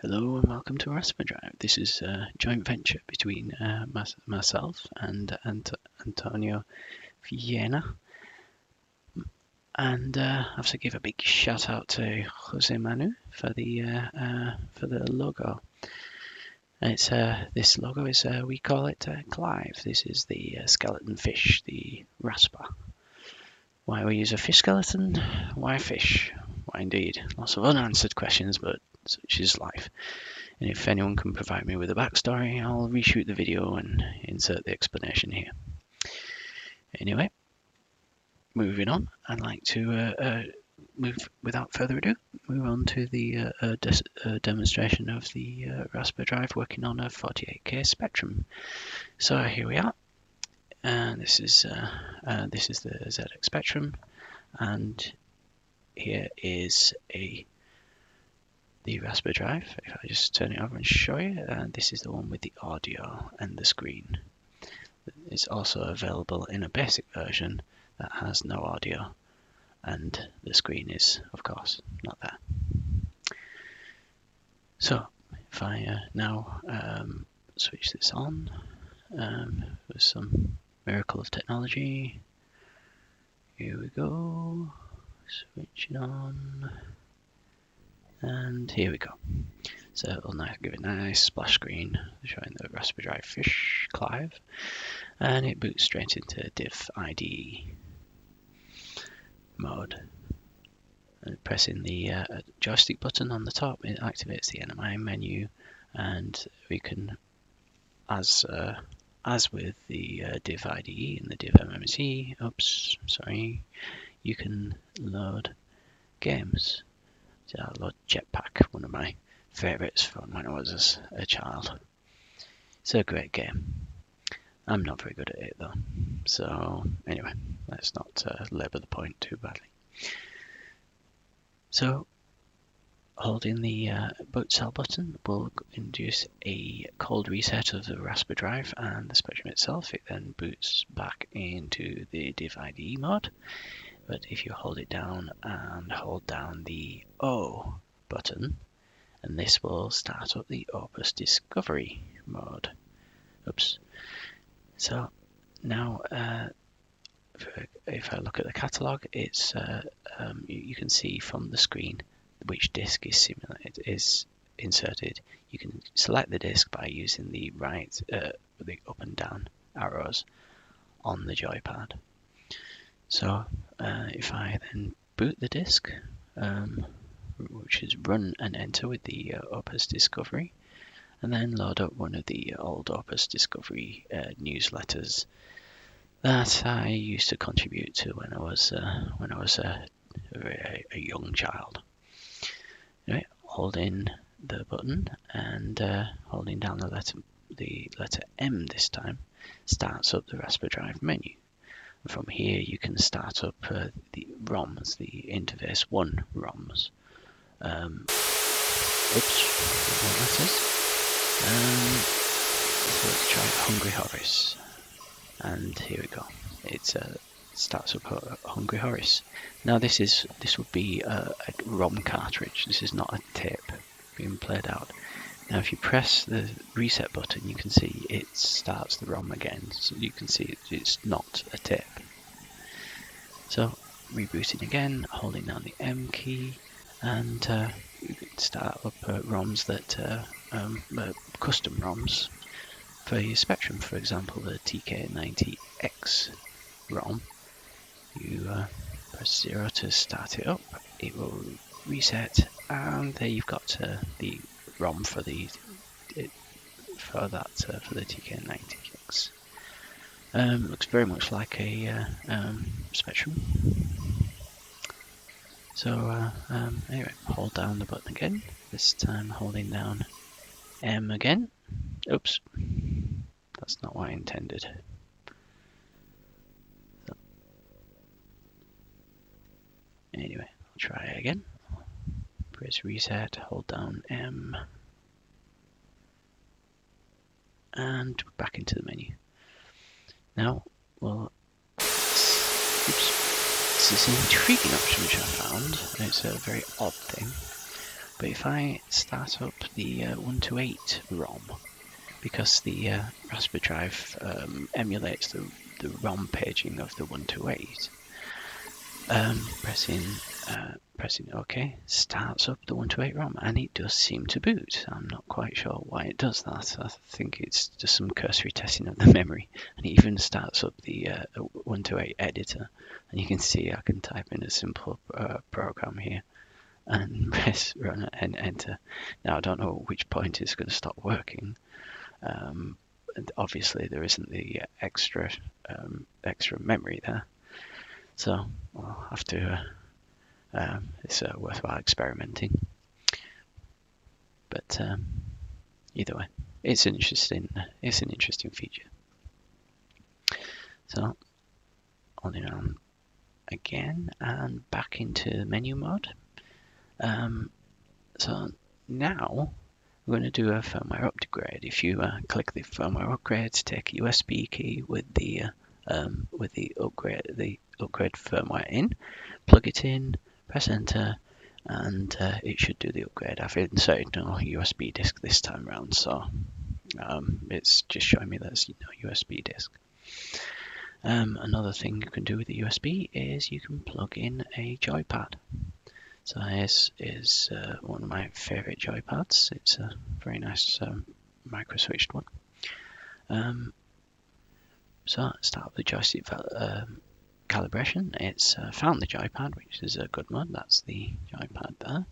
Hello and welcome to Raspadrive. This is a joint venture between myself and Antonio Viena. And I have to give a big shout out to Jose Manu for the logo. It's this logo is we call it Clive. This is the skeleton fish, the Raspa. Why we use a fish skeleton? Why fish? Why indeed? Lots of unanswered questions, but such is life. And if anyone can provide me with a backstory, I'll reshoot the video and insert the explanation here. Anyway, moving on, I'd like to without further ado, move on to the demonstration of the Raspadrive working on a 48K Spectrum. So here we are, and this is the ZX Spectrum, and here is the Raspadrive. If I just turn it over and show you, this is the one with the audio and the screen. It's also available in a basic version that has no audio, and the screen is, of course, not there. So if I now switch this on with some miracle of technology, here we go, switch it on. And here we go. So it'll now give it a nice splash screen showing the Raspadrive Fish Clive, and it boots straight into div IDE mode. And pressing the joystick button on the top, it activates the NMI menu, and we can, as with the div IDE and the div MMC, you can load games. So I load Jetpack, one of my favourites from when I was a child. It's a great game. I'm not very good at it though. So anyway, let's not labour the point too badly. So holding the boot cell button will induce a cold reset of the Raspadrive and the Spectrum itself. It then boots back into the div IDE mode. But if you hold it down and hold down the O button, and this will start up the Opus Discovery mode. Oops. So now, if I look at the catalogue, it's you can see from the screen which disk is inserted. You can select the disk by using the the up and down arrows on the joypad. So if I then boot the disk, which is run and enter with the Opus Discovery, and then load up one of the old Opus Discovery newsletters that I used to contribute to when I was a young child. Anyway, holding the button and holding down the letter M this time starts up the Raspadrive menu. From here you can start up the ROMs, the interface 1 ROMs. Oops, what that is. So let's try Hungry Horace. And here we go. It starts up Hungry Horace. Now this would be a ROM cartridge. This is not a tape being played out. Now if you press the reset button, you can see it starts the ROM again, so you can see it's not a tape. So rebooting again, holding down the M key, and you can start up ROMs that custom ROMs for your Spectrum. For example, the TK90X ROM. You press 0 to start it up, it will reset, and there you've got the ROM for the TK90X. Looks very much like a Spectrum. So anyway, hold down the button again. This time holding down M again. Oops, that's not what I intended. So, anyway, I'll try again. Press reset, hold down M, and back into the menu. Now, well, this is an intriguing option which I found, and it's a very odd thing. But if I start up the 128 ROM, because the Raspadrive emulates the ROM paging of the 128, pressing OK starts up the 128 ROM, and it does seem to boot. I'm not quite sure why it does that. I think it's just some cursory testing of the memory, and it even starts up the 128 editor, and you can see I can type in a simple program here and press run and enter. Now I don't know at which point it's going to stop working. And obviously there isn't the extra memory there, so I'll have to. It's worthwhile experimenting. But either way, it's an interesting feature. So on and on again, and back into menu mode. So now we're going to do a firmware upgrade. If you click the firmware upgrade, take a USB key with the upgrade firmware in, plug it in, press enter, and it should do the upgrade. I've inserted no USB disk this time around, so it's just showing me there's no USB disk. Another thing you can do with the USB is you can plug in a joypad. So this is one of my favorite joypads. It's a very nice micro switched one. So start with the joystick calibration. It's found the joypad, which is a good one. That's the joypad there.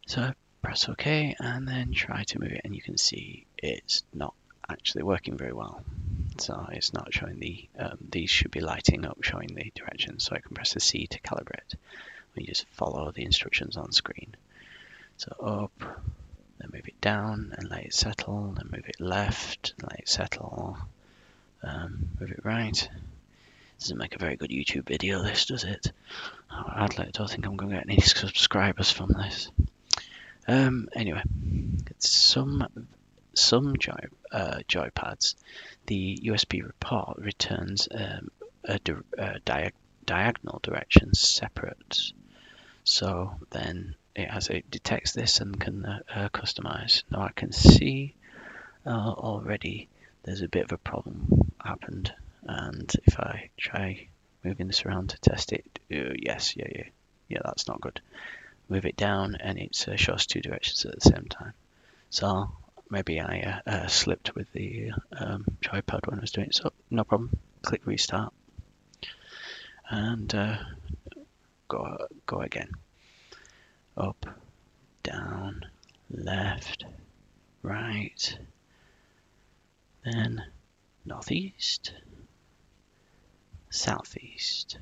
So press OK and then try to move it, and you can see it's not actually working very well. So it's not showing the these should be lighting up, showing the direction. So I can press the C to calibrate. We just follow the instructions on screen. So up, then move it down and let it settle, then move it left and let it settle, move it right. Doesn't make a very good YouTube video, this, does it? I don't think I'm going to get any subscribers from this. Anyway, some joypads, the USB port returns diagonal directions separate. So then it detects this and can customize. Now I can see already there's a bit of a problem happened, and if I try moving this around to test it, yes, yeah, that's not good. Move it down and it shows two directions at the same time. So maybe I slipped with the joypad when I was doing it. So no problem. Click restart and go again. Up, down, left, right, then northeast, southeast,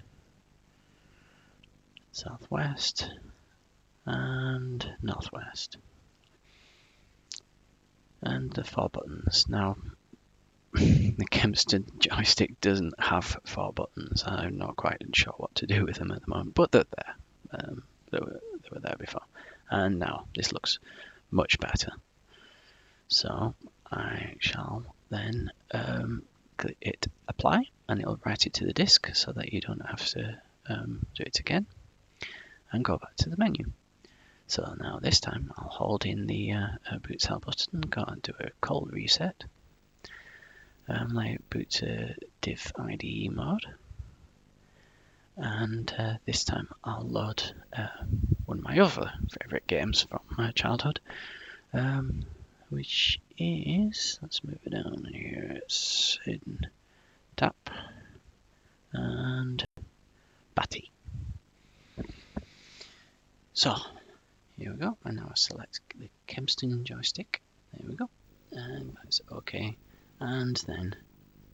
southwest, and northwest. And the 4 buttons. Now, the Kempston joystick doesn't have 4 buttons. I'm not quite sure what to do with them at the moment, but they're there. They were there before. And now this looks much better. So I shall then hit apply, and it'll write it to the disk so that you don't have to do it again, and go back to the menu. So now this time I'll hold in the boot cell button, go and do a cold reset, let it boot to div IDE mode, and this time I'll load one of my other favourite games from my childhood, which is, let's move it down here, it's in Tap and Batty. So here we go, and now I select the Kempston joystick, there we go, and that's OK, and then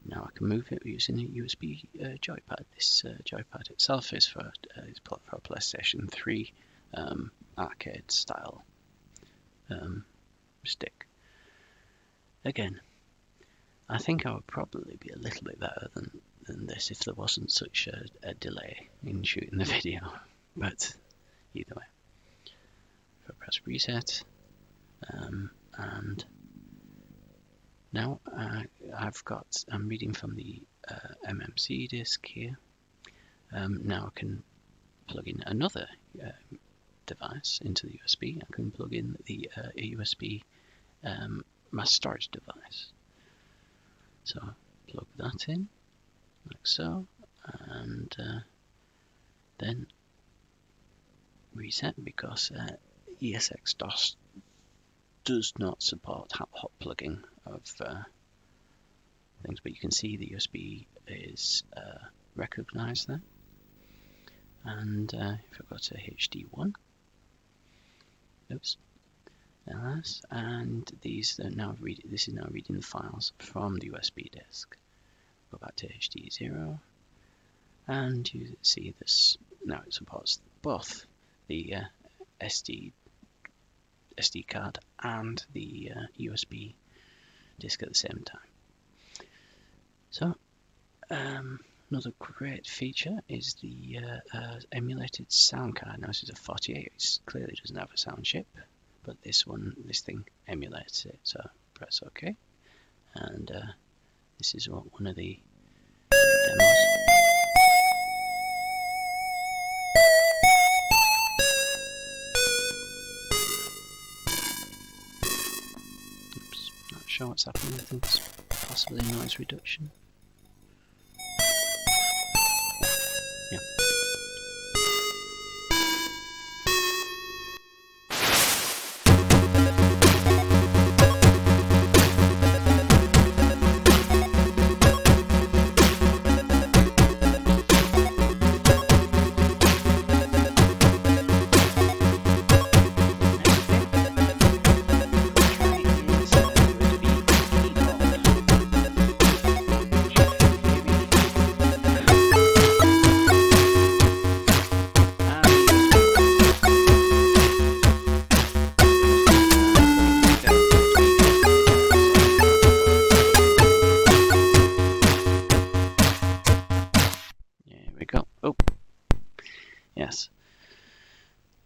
now I can move it using a USB joypad. This joypad itself is for a PlayStation 3 arcade style stick. Again, I think I would probably be a little bit better than this if there wasn't such a delay in shooting the video, but either way. If I press reset, and now I'm reading from the MMC disk here. Now I can plug in another device into the USB, I can plug in the USB mass storage device. So plug that in, like so, and then reset, because ESX DOS does not support hot plugging of things, but you can see the USB is recognized there. And if I go to HD1, oops, LS, and these are now reading. This is now reading the files from the USB disk. Go back to HD0, and you see this now. It supports both the SD card and the USB disk at the same time. So another great feature is the emulated sound card. Now this is a 48. It clearly doesn't have a sound chip, but this thing emulates it. So press OK, and this is one of the demos. Oops, not sure what's happening. I think it's possibly noise reduction. Yeah. Yes.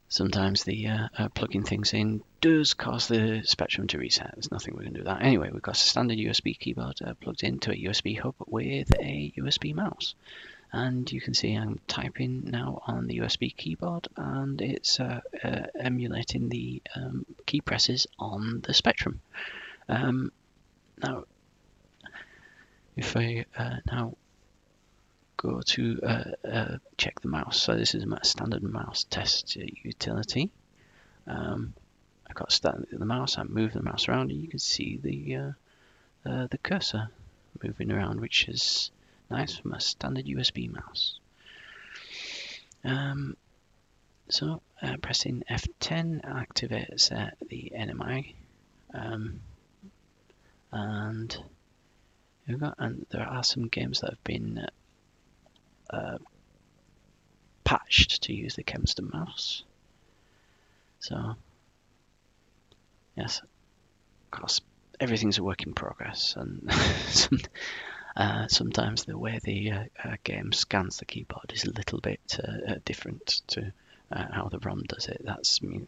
Sometimes the plugging things in does cause the Spectrum to reset. There's nothing we can do with that. Anyway, we've got a standard USB keyboard plugged into a USB hub with a USB mouse. And you can see I'm typing now on the USB keyboard, and it's emulating the key presses on the Spectrum. Now, if I now go to check the mouse. So this is a standard mouse test utility. I've got the mouse. I move the mouse around, and you can see the cursor moving around, which is nice from a standard USB mouse. So pressing F10 activates the NMI, and there are some games that have been patched to use the Chemster mouse. So yes, of course, everything's a work in progress, and sometimes the way the game scans the keyboard is a little bit different to how the ROM does it.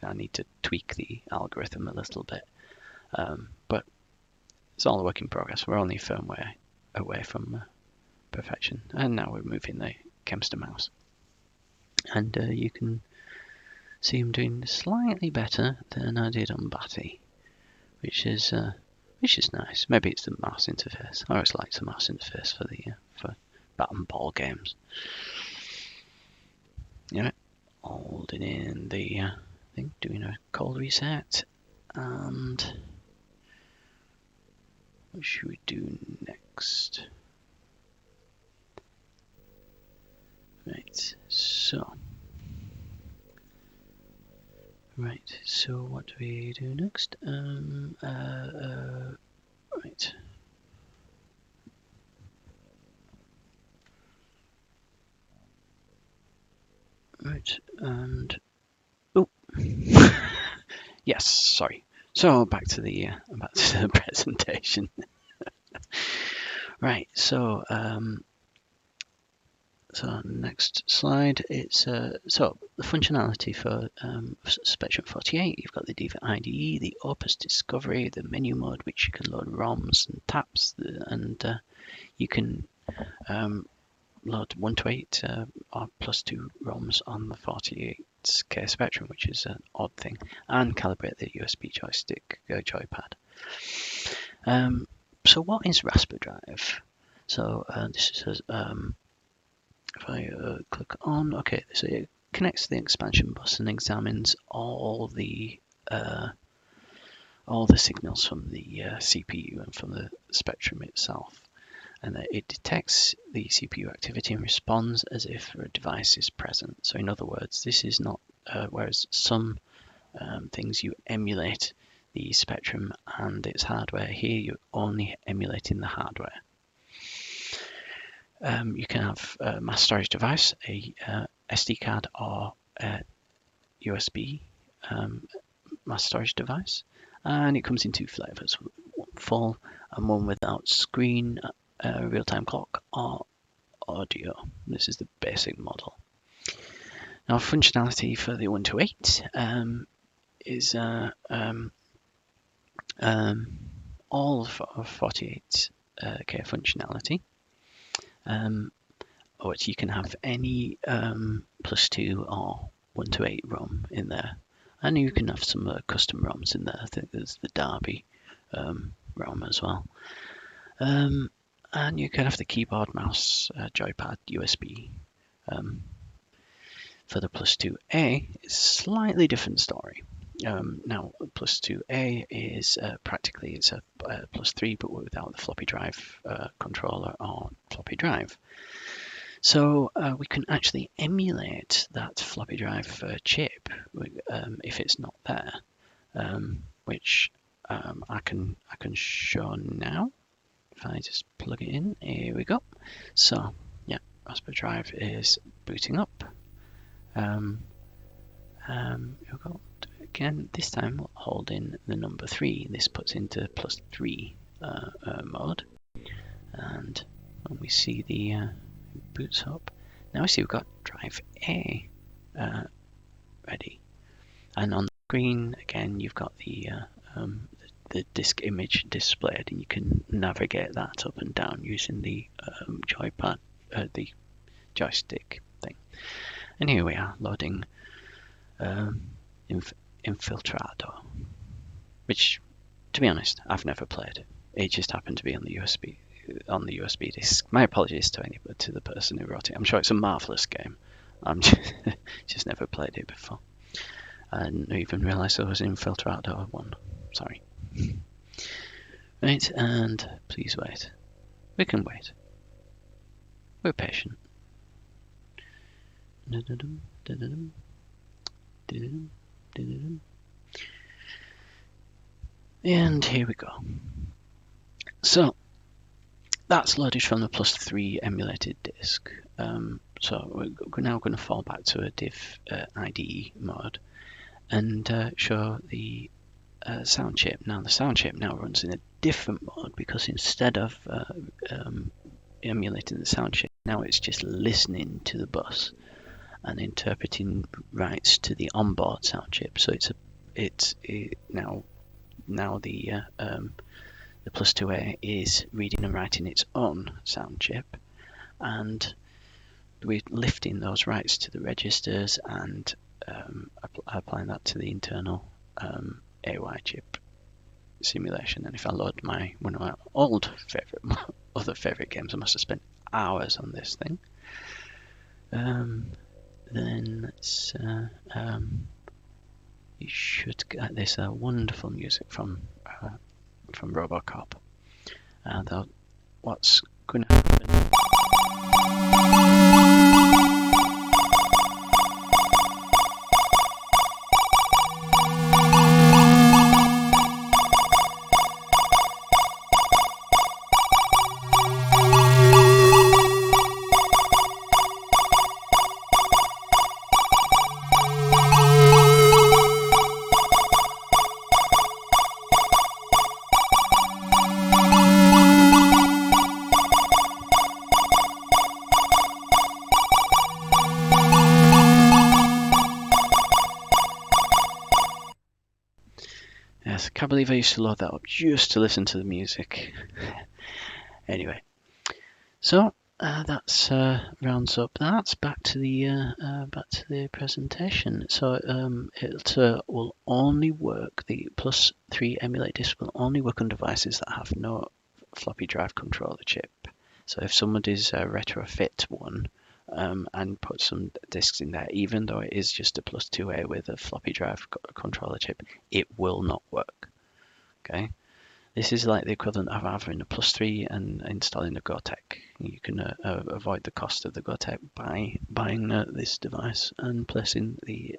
I need to tweak the algorithm a little bit, but it's all a work in progress. We're only firmware away from perfection, and now we're moving the Chemster mouse, and you can see I'm doing slightly better than I did on Batty, which is nice. Maybe it's the mouse interface. I always liked the mouse interface for bat and ball games. Yeah, holding in the thing, doing a cold reset, and what should we do next? Right, so what do we do next? Right. Right, and oh, yes, sorry. So back to the presentation. Right, so next slide. It's so the functionality for Spectrum 48. You've got the Diva IDE, the Opus Discovery, the menu mode, which you can load ROMs and taps, and you can load 1 to 8 or +2 ROMs on the 48 8K spectrum, which is an odd thing, and calibrate the USB joystick joypad. So what is Raspadrive? So this is if I click on, okay, so it connects to the expansion bus and examines all the signals from the CPU and from the spectrum itself, and it detects the CPU activity and responds as if a device is present. So in other words, this is not whereas some things you emulate the spectrum and its hardware, here you're only emulating the hardware. You can have a mass storage device, a SD card, or a USB mass storage device, and it comes in two flavors: one full and one without screen, real-time clock, or audio. This is the basic model. Now, functionality for the 128 is all of 48K functionality. Which you can have any +2 or 128 ROM in there, and you can have some custom ROMs in there. I think there's the Derby ROM as well, and you can have the keyboard, mouse, joypad, USB. For the +2A, it's a slightly different story. Now, +2A is practically it's a +3, but without the floppy drive controller or floppy drive. So we can actually emulate that floppy drive chip if it's not there, which I can show now. If I just plug it in, here we go. So yeah, Raspadrive is booting up. We'll go again. This time holding the number 3. This puts into +3 mode, and when we see the boots up, now we see we've got drive A ready, and on the screen again you've got the disk image displayed, and you can navigate that up and down using the joypad, the joystick thing. And here we are loading Infiltrado, which, to be honest, I've never played. It just happened to be on the USB disk. My apologies to the person who wrote it. I'm sure it's a marvelous game. I'm just never played it before. I didn't even realise there was an Infiltrado one. Sorry. Right, and please wait. We can wait. We're patient. And here we go. So that's loaded from the +3 emulated disk. So we're now going to fall back to a div IDE mode and show the sound chip. Now the sound chip now runs in a different mode, because instead of emulating the sound chip, now it's just listening to the bus and interpreting writes to the onboard sound chip. So it's now the +2A is reading and writing its own sound chip, and we're lifting those writes to the registers and applying that to the internal AY chip simulation. And if I load one of my other favorite games, I must have spent hours on this thing. Then you should get this wonderful music from RoboCop. What's going to happen? Yes, I can't believe I used to load that up just to listen to the music. Anyway, so That's rounds up. That's back to the presentation. So it will only work. The +3 emulate disk will only work on devices that have no floppy drive controller chip. So if somebody's retrofit one and put some disks in there, even though it is just a +2A with a floppy drive controller chip, it will not work. Okay. This is like the equivalent of having a +3 and installing a Gotek. You can avoid the cost of the Gotek by buying this device and placing the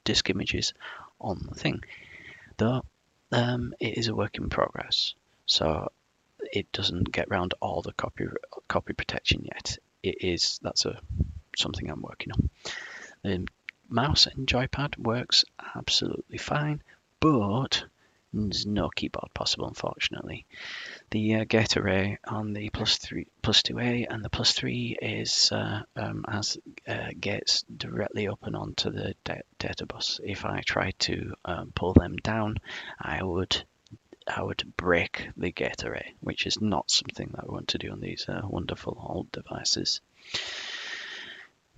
disk images on the thing. Though it is a work in progress, so it doesn't get around all the copy protection yet. That's something I'm working on. The mouse and joypad works absolutely fine, but there's no keyboard possible, unfortunately. The gate array on the +2A and the +3 is has gates directly open onto the data bus. If I try to pull them down, I would break the gate array, which is not something that I want to do on these wonderful old devices.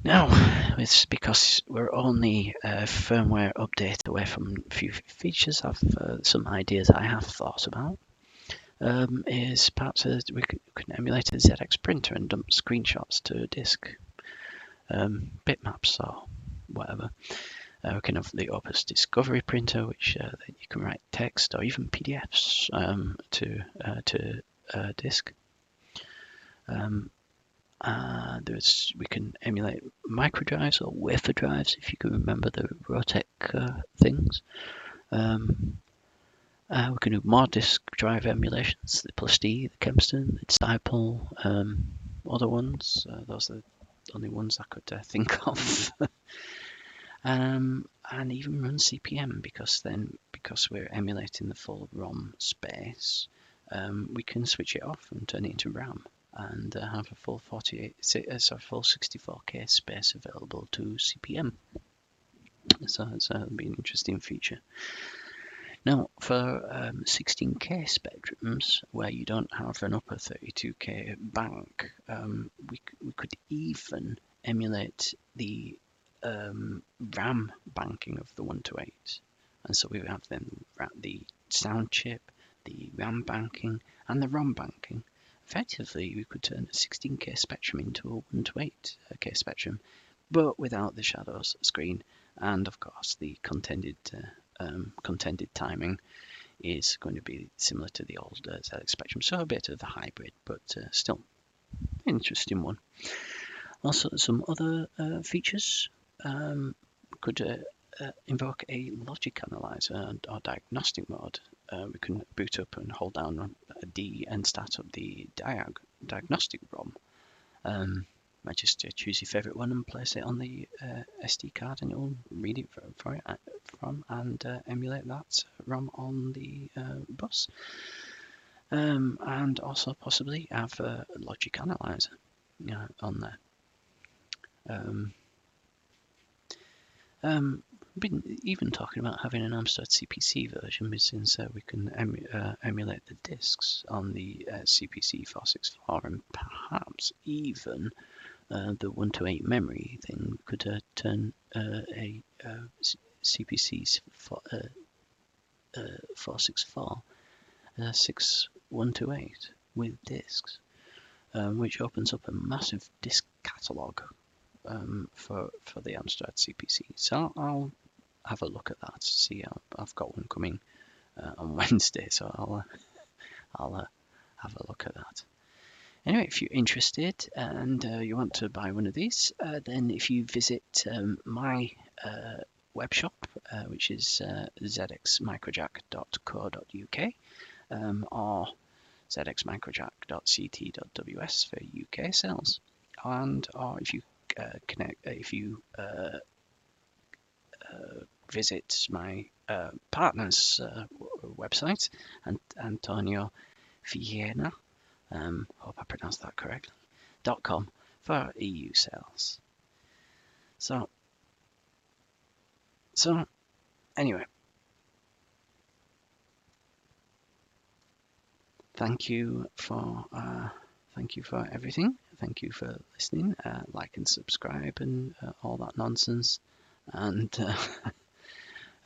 Now, it's because we're only a firmware update away from a few features. Some ideas I have thought about. Is perhaps we can emulate a ZX printer and dump screenshots to a disk, bitmaps or whatever. We can have the Opus Discovery printer, which you can write text or even PDFs to disk. We can emulate microdrives or wafer drives, if you can remember the Rotec things. We can do more disk drive emulations, the +D, the Kempston, the Disciple, other ones. Those are the only ones I could think of. And even run CPM, because we're emulating the full ROM space, we can switch it off and turn it into RAM and have a full 64K space available to CPM. So that'll be an interesting feature. Now, for 16K spectrums, where you don't have an upper 32K bank, we could even emulate the RAM banking of the 128. And so we have then the sound chip, the RAM banking, and the ROM banking. Effectively, we could turn a 16K spectrum into a 128K spectrum, but without the shadows screen, and of course the contended timing is going to be similar to the old ZX Spectrum, so a bit of a hybrid, but still an interesting one. Also, some other features could invoke a logic analyzer or diagnostic mode. We can boot up and hold down a D and start up the diagnostic ROM. I just choose your favorite one and place it on the SD card, and it will read it from and emulate that ROM on the bus. And also possibly have a logic analyzer on there. Been even talking about having an Amstrad CPC version, since we can emulate the disks on the CPC 464, and perhaps even the 128 memory thing could turn a CPC 464 6128 with disks, which opens up a massive disk catalog for the Amstrad CPC. So I'll have a look at that. See, I've got one coming on Wednesday, so I'll have a look at that. Anyway, if you're interested and you want to buy one of these, then if you visit my web shop, which is zxmicrojack.co.uk or zxmicrojack.ct.ws for UK sales, or if you visit my partner's website, Antonio Fiena, hope I pronounced that correctly, .com for EU sales. So anyway, thank you for thank you for everything. Thank you for listening. Like and subscribe and all that nonsense. And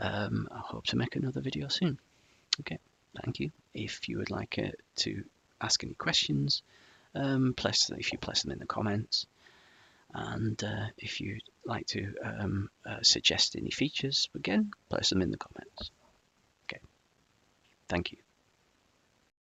I hope to make another video soon. Okay, thank you. If you would like to ask any questions, if you place them in the comments. And if you'd like to suggest any features, again, place them in the comments. Okay, thank you.